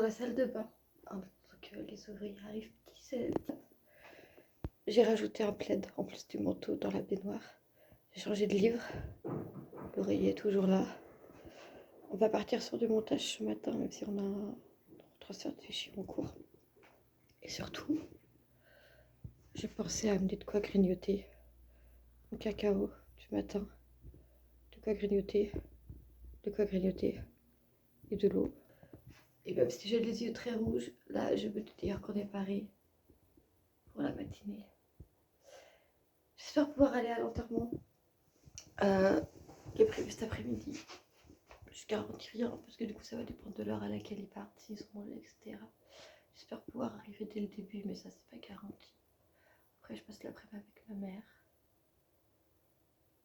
dans la salle de bain. Donc les ouvriers arrivent, j'ai rajouté un plaid en plus du manteau dans la baignoire. J'ai changé de livre. L'oreiller est toujours là. On va partir sur du montage ce matin, même si on a un transfert de fichiers en cours. Et surtout, j'ai pensé à amener de quoi grignoter. Un cacao du matin. De quoi grignoter. Et de l'eau. Et même si j'ai les yeux très rouges, là, je peux te dire qu'on est paré pour la matinée. J'espère pouvoir aller à l'enterrement qui est prévu cet après-midi. Je garantis rien parce que du coup ça va dépendre de l'heure à laquelle ils partent, s'ils sont mangés, etc. J'espère pouvoir arriver dès le début, mais ça c'est pas garanti. Après je passe l'après-midi avec ma mère.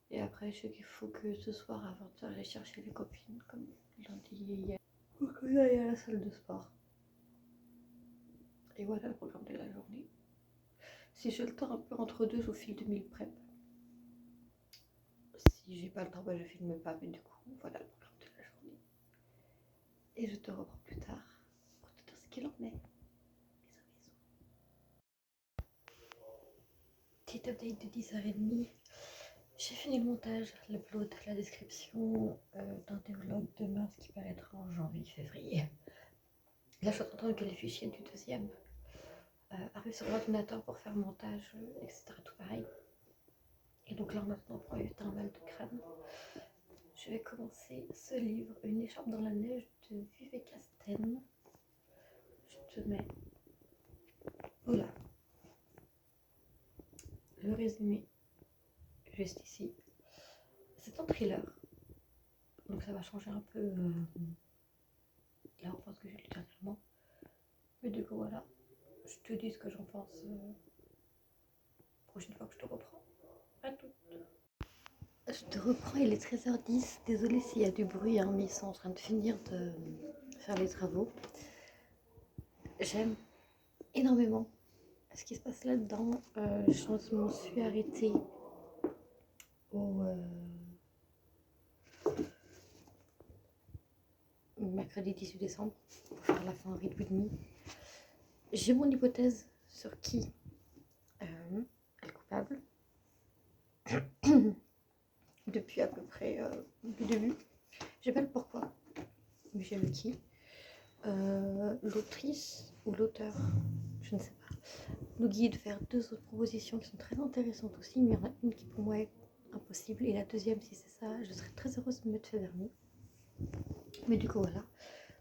Et après je sais qu'il faut que ce soir à 20h aller chercher les copines comme l'ont dit hier. Faut qu'on aille à la salle de sport. Et voilà le programme de la journée. Si j'ai le temps un peu entre deux, je vous file 2000 prep. Si j'ai pas le temps, bah, je filme pas, mais du coup, voilà le programme de la journée. Et je te reprends plus tard pour te dire ce qu'il en est. Bisous, bisous. Petite update de 10h30. J'ai fini le montage, l'upload, la description d'un des vlogs de mars qui paraîtra en janvier-février. Là, je suis en train de que les fichiers du deuxième arrivent sur l'ordinateur pour faire montage, etc. Tout pareil. Et donc là, maintenant, pour éviter un mal de crâne, je vais commencer ce livre, Une écharpe dans la neige de Vivek Casten. Je te mets voilà le résumé juste ici. C'est un thriller, donc ça va changer un peu la réponse que j'ai lu dernièrement. Mais du coup voilà, je te dis ce que j'en pense prochaine fois que je te reprends. À tout. Je te reprends, il est 13h10. Désolée s'il y a du bruit, hein, mais ils sont en train de finir de faire les travaux. J'aime énormément ce qui se passe là-dedans. Je m'en suis arrêtée au mercredi 18 décembre pour faire la fin Read With Me. J'ai mon hypothèse sur qui est le coupable depuis à peu près le début. Je sais pas le pourquoi, mais j'ai le qui. L'autrice ou l'auteur, je ne sais pas, nous guide vers deux autres propositions qui sont très intéressantes aussi, mais il y en a une qui pour moi est impossible, et la deuxième, si c'est ça, je serais très heureuse de mettre fait vernis. Mais du coup voilà,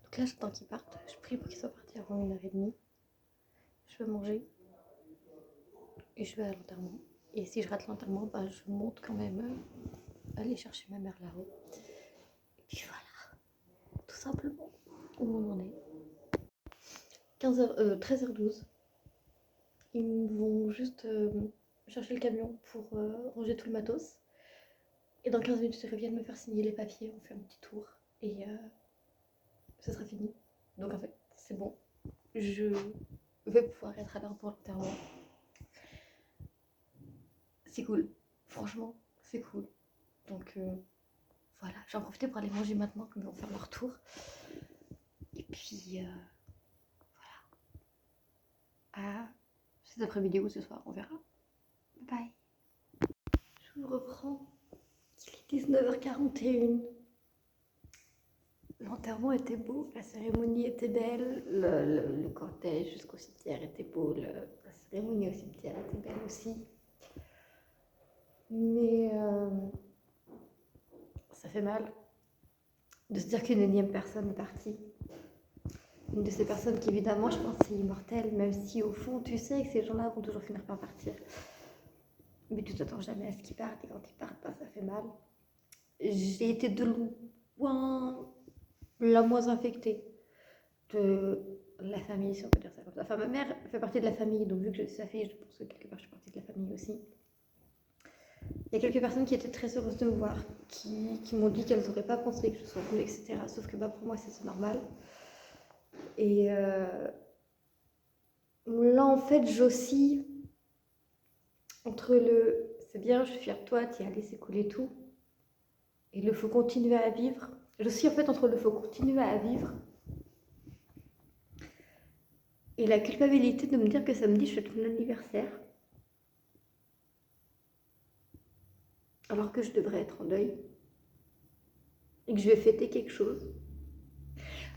donc là j'attends qu'ils partent, je prie pour qu'ils soient partis avant 1h30. Je vais manger et je vais à l'enterrement. Et si je rate l'enterrement, bah, je monte quand même aller chercher ma mère là-haut. Et puis voilà, tout simplement où on en est. 13h12. Ils vont juste chercher le camion pour ranger tout le matos. Et dans 15 minutes, ils reviennent me faire signer les papiers. On fait un petit tour et ce sera fini. Donc en fait, c'est bon. Je vais pouvoir être à l'heure pour l'enterrement. C'est cool. Franchement, c'est cool. Donc voilà, j'en profite pour aller manger maintenant, comme ils vont faire leur tour. Et puis voilà. À cet après-midi ou ce soir, on verra. Bye. Je vous reprends. Il est 19h41. L'enterrement était beau, la cérémonie était belle, le cortège jusqu'au cimetière était beau, la cérémonie au cimetière était belle aussi. Mais ça fait mal de se dire qu'une énième personne est partie. Une de ces personnes qui, évidemment, je pense, c'est immortel, même si au fond, tu sais que ces gens-là vont toujours finir par partir. Mais tu t'attends jamais à ce qu'ils partent, et quand ils partent, bah, ça fait mal. J'ai été de loin la moins infectée de la famille, si on peut dire ça comme ça. Enfin, ma mère fait partie de la famille, donc vu que je suis sa fille, je pense que quelque part, je suis partie de la famille aussi. Il y a quelques personnes qui étaient très heureuses de me voir, qui m'ont dit qu'elles n'auraient pas pensé que je sois venue, etc. Sauf que bah, pour moi, c'est normal. Et là, en fait, j'oscille entre le c'est bien, je suis fière de toi, t'y as laissé couler tout, et le faut continuer à vivre. J'oscille en fait entre le faut continuer à vivre Et la culpabilité de me dire que samedi, je fête mon anniversaire, alors que je devrais être en deuil, et que je vais fêter quelque chose.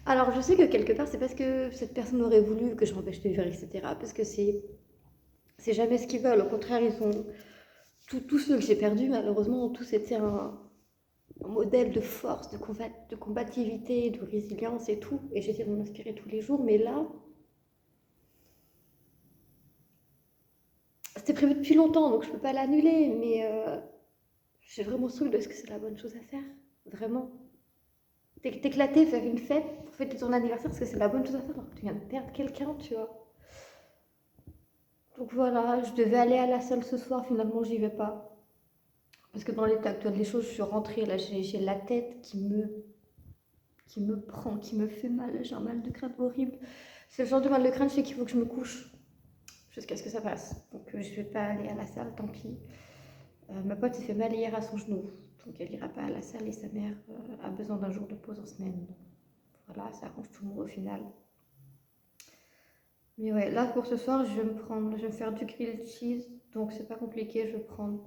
Alors, je sais que quelque part, c'est parce que cette personne aurait voulu que je m'empêche de vivre, etc. Parce que c'est jamais ce qu'ils veulent. Au contraire, ils ont tous ceux que j'ai perdus, malheureusement, ont tous été un modèle de force, de combativité, de résilience et tout. Et j'essaie de m'en inspirer tous les jours. Mais là, c'était prévu depuis longtemps, donc je peux pas l'annuler. Mais j'ai vraiment souffle de ce que c'est la bonne chose à faire. Vraiment. T'éclater, faire une fête pour fêter ton anniversaire, parce que c'est la bonne chose à faire. Alors que tu viens de perdre quelqu'un, tu vois. Donc voilà, je devais aller à la salle ce soir, finalement j'y vais pas. Parce que dans l'état actuel des choses, je suis rentrée, là j'ai la tête qui me prend, qui me fait mal, j'ai un mal de crâne horrible. C'est le genre de mal de crâne, je sais qu'il faut que je me couche jusqu'à ce que ça passe. Donc je vais pas aller à la salle, tant pis. Ma pote s'est fait mal hier à son genou, donc elle ira pas à la salle et sa mère a besoin d'un jour de pause en semaine. Donc, voilà, ça arrange tout le monde au final. Mais ouais, là pour ce soir, je vais me faire du grilled cheese, donc c'est pas compliqué, je vais prendre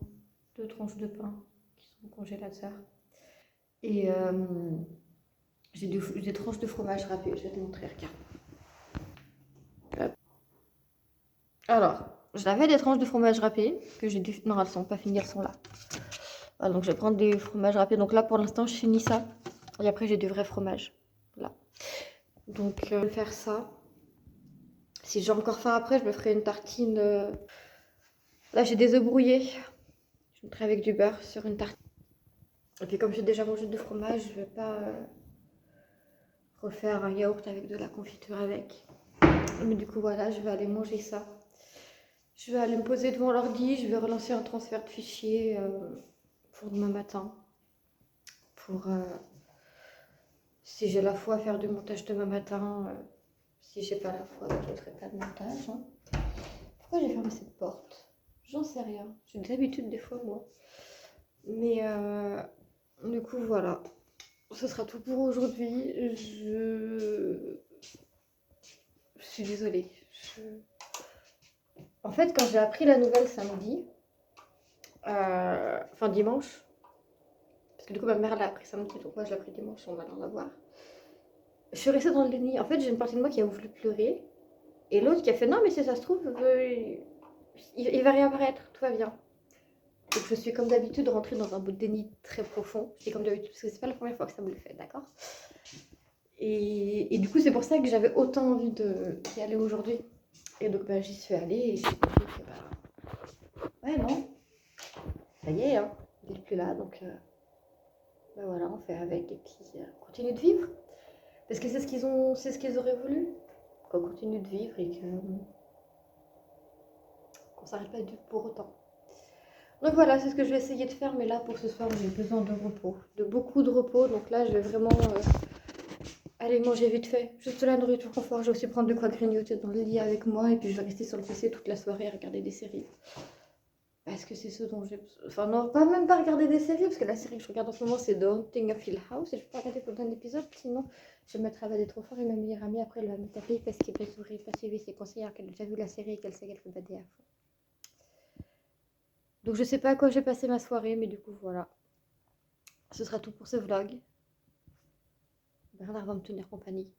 2 tranches de pain qui sont au congélateur. Et j'ai des tranches de fromage râpé, je vais te montrer, regarde. Hop. Alors, j'avais des tranches de fromage râpé que j'ai dû. Non, elles sont pas finies, elles sont là. Voilà, donc je vais prendre des fromages râpés. Donc là pour l'instant, je finis ça. Et après, j'ai du vrai fromage. Là. Donc, je vais faire ça. Si j'ai encore faim après, je me ferai une tartine. Là, j'ai des œufs brouillés. Je mettrai avec du beurre sur une tartine. Et puis, comme j'ai déjà mangé du fromage, je vais pas refaire un yaourt avec de la confiture avec. Mais du coup, voilà, je vais aller manger ça. Je vais aller me poser devant l'ordi, je vais relancer un transfert de fichiers pour demain matin. Pour si j'ai la foi à faire du montage demain matin. Si j'ai pas la foi, je ne ferai pas de montage. Hein. Pourquoi j'ai fermé cette porte? J'en sais rien. J'ai des habitudes des fois, moi. Mais du coup, voilà. Ce sera tout pour aujourd'hui. Je suis désolée. En fait, quand j'ai appris la nouvelle samedi, enfin dimanche, parce que du coup ma mère l'a appris samedi, donc moi je l'ai appris dimanche, on va la voir. Je suis restée dans le déni. En fait, j'ai une partie de moi qui a voulu pleurer, et l'autre qui a fait non, mais si ça se trouve, il va réapparaître, tout va bien. Donc je suis comme d'habitude rentrée dans un bout de déni très profond. Je dis comme d'habitude, parce que c'est pas la première fois que ça me le fait, d'accord? Et du coup, c'est pour ça que j'avais autant envie d'y aller aujourd'hui. Et donc bah, j'y suis allée et j'ai compris que ouais, non, ça y est, hein, il n'est plus là, donc bah voilà, on fait avec et puis on continue de vivre. Parce que c'est ce qu'ils auraient voulu, qu'on continue de vivre et qu'on s'arrête pas pour autant. Donc voilà, c'est ce que je vais essayer de faire, mais là pour ce soir, j'ai besoin de repos, de beaucoup de repos. Donc là, je vais vraiment aller manger vite fait, juste de la nourriture confort. Je vais aussi prendre de quoi grignoter dans le lit avec moi et puis je vais rester sur le PC toute la soirée à regarder des séries. Parce que c'est ce dont j'ai besoin. Enfin, non, pas même pas regarder des séries, parce que la série que je regarde en ce moment, c'est The Haunting of Hill House. Et je peux pas regarder plus d'un épisode, sinon je vais me mettre à bader trop fort. Et ma meilleure amie, après, elle va me taper parce qu'elle n'aurait pas suivi ses conseils, alors qu'elle a déjà vu la série et qu'elle sait qu'elle peut bader à fond. Donc, je sais pas à quoi j'ai passé ma soirée, mais du coup, voilà. Ce sera tout pour ce vlog. Bernard va me tenir compagnie.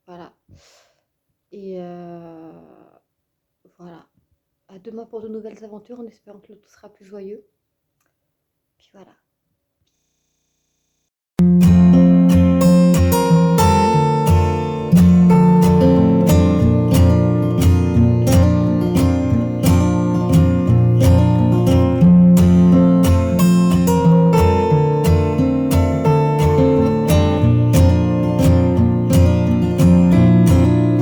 Voilà. Et voilà. À demain pour de nouvelles aventures, en espérant que le tout sera plus joyeux. Puis voilà.